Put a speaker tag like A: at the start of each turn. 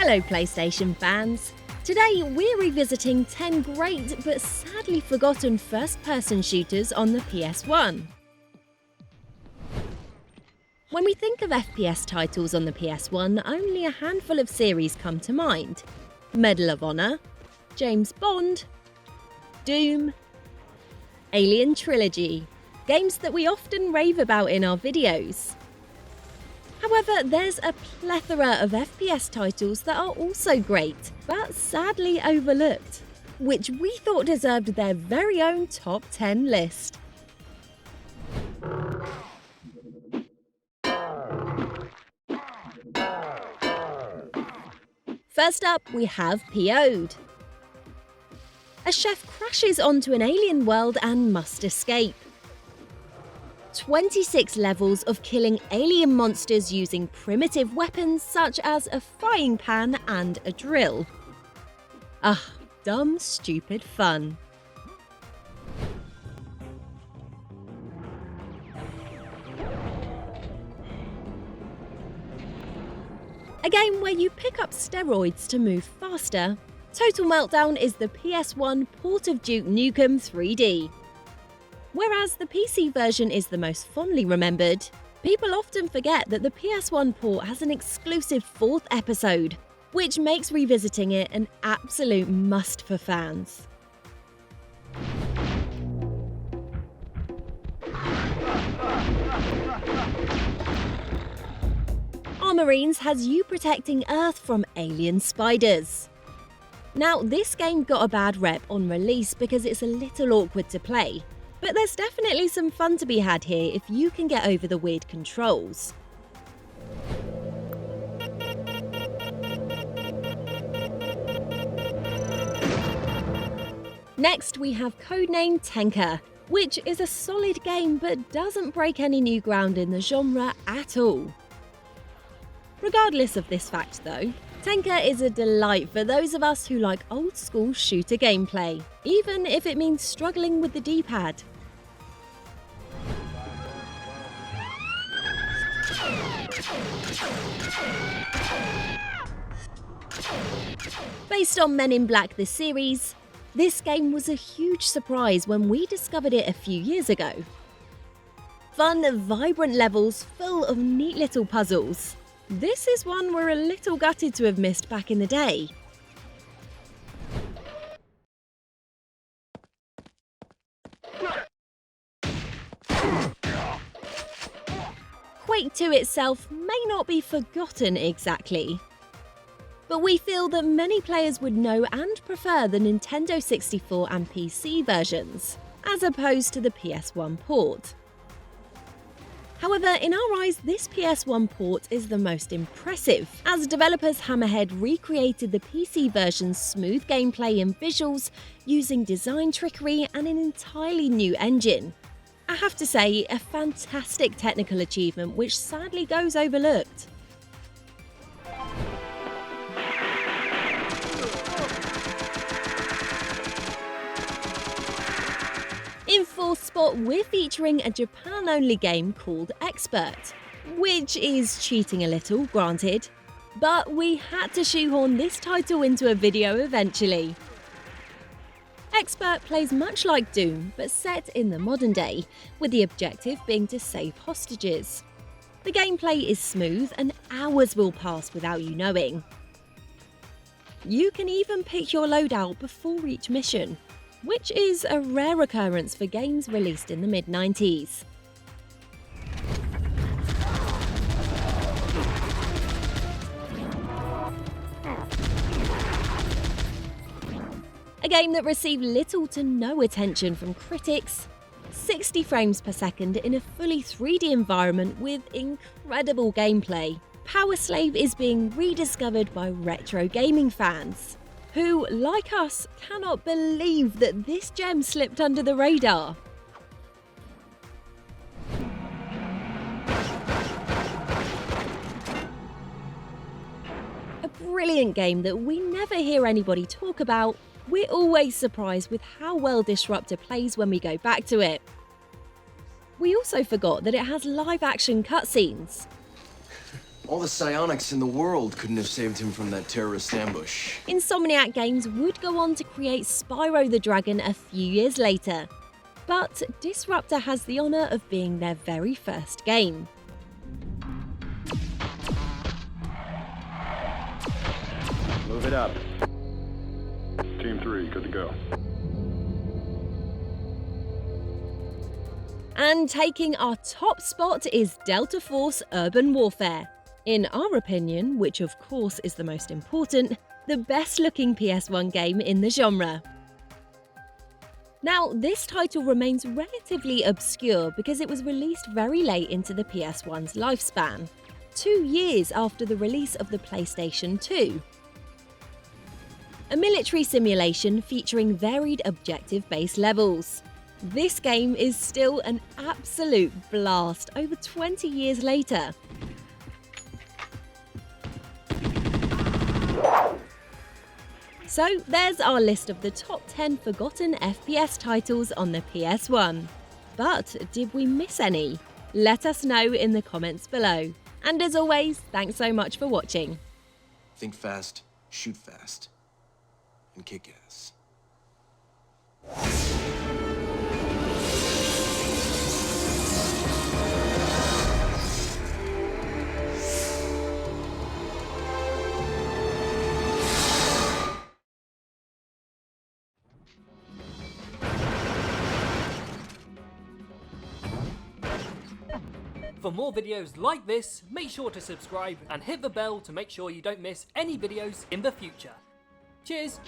A: Hello PlayStation fans! Today we're revisiting 10 great but sadly forgotten first-person shooters on the PS1. When we think of FPS titles on the PS1, only a handful of series come to mind. Medal of Honor, James Bond, Doom, Alien Trilogy, games that we often rave about in our videos. However, there's a plethora of FPS titles that are also great, but sadly overlooked, which we thought deserved their very own top 10 list. First up, we have Peod. A chef crashes onto an alien world and must escape. 26 levels of killing alien monsters using primitive weapons such as a frying pan and a drill. Ah, dumb, stupid fun. A game where you pick up steroids to move faster, Total Meltdown is the PS1 port of Duke Nukem 3D. Whereas the PC version is the most fondly remembered, people often forget that the PS1 port has an exclusive 4th episode, which makes revisiting it an absolute must for fans. Marines has you protecting Earth from alien spiders. Now, this game got a bad rep on release because it's a little awkward to play, but there's definitely some fun to be had here if you can get over the weird controls. Next, we have Codename Tanker, which is a solid game but doesn't break any new ground in the genre at all. Regardless of this fact though, Tenka is a delight for those of us who like old-school shooter gameplay, even if it means struggling with the D-pad. Based on Men in Black the series, this game was a huge surprise when we discovered it a few years ago. Fun, vibrant levels full of neat little puzzles. This is one we're a little gutted to have missed back in the day. Quake II itself may not be forgotten exactly, but we feel that many players would know and prefer the Nintendo 64 and PC versions, as opposed to the PS1 port. However, in our eyes, this PS1 port is the most impressive, as developers Hammerhead recreated the PC version's smooth gameplay and visuals using design trickery and an entirely new engine. I have to say, a fantastic technical achievement which sadly goes overlooked. In 4th spot, we're featuring a Japan-only game called Expert, which is cheating a little, granted, but we had to shoehorn this title into a video eventually. Expert plays much like Doom, but set in the modern day, with the objective being to save hostages. The gameplay is smooth and hours will pass without you knowing. You can even pick your loadout before each mission, which is a rare occurrence for games released in the mid-90s. A game that received little to no attention from critics, 60 frames per second in a fully 3D environment with incredible gameplay, Power Slave is being rediscovered by retro gaming fans, who, like us, cannot believe that this gem slipped under the radar. A brilliant game that we never hear anybody talk about. We're always surprised with how well Disruptor plays when we go back to it. We also forgot that it has live-action cutscenes.
B: All the psionics in the world couldn't have saved him from that terrorist ambush.
A: Insomniac Games would go on to create Spyro the Dragon a few years later, but Disruptor has the honour of being their very first game.
C: Move it up. Team 3, good to go.
A: And taking our top spot is Delta Force Urban Warfare. In our opinion, which of course is the most important, the best looking PS1 game in the genre. Now, this title remains relatively obscure because it was released very late into the PS1's lifespan, 2 years after the release of the PlayStation 2. A military simulation featuring varied objective-based levels. This game is still an absolute blast over 20 years later. So there's our list of the top 10 forgotten FPS titles on the PS1. But did we miss any? Let us know in the comments below. And as always, thanks so much for watching.
B: Think fast, shoot fast, and kick ass.
D: For more videos like this, make sure to subscribe and hit the bell to make sure you don't miss any videos in the future. Cheers!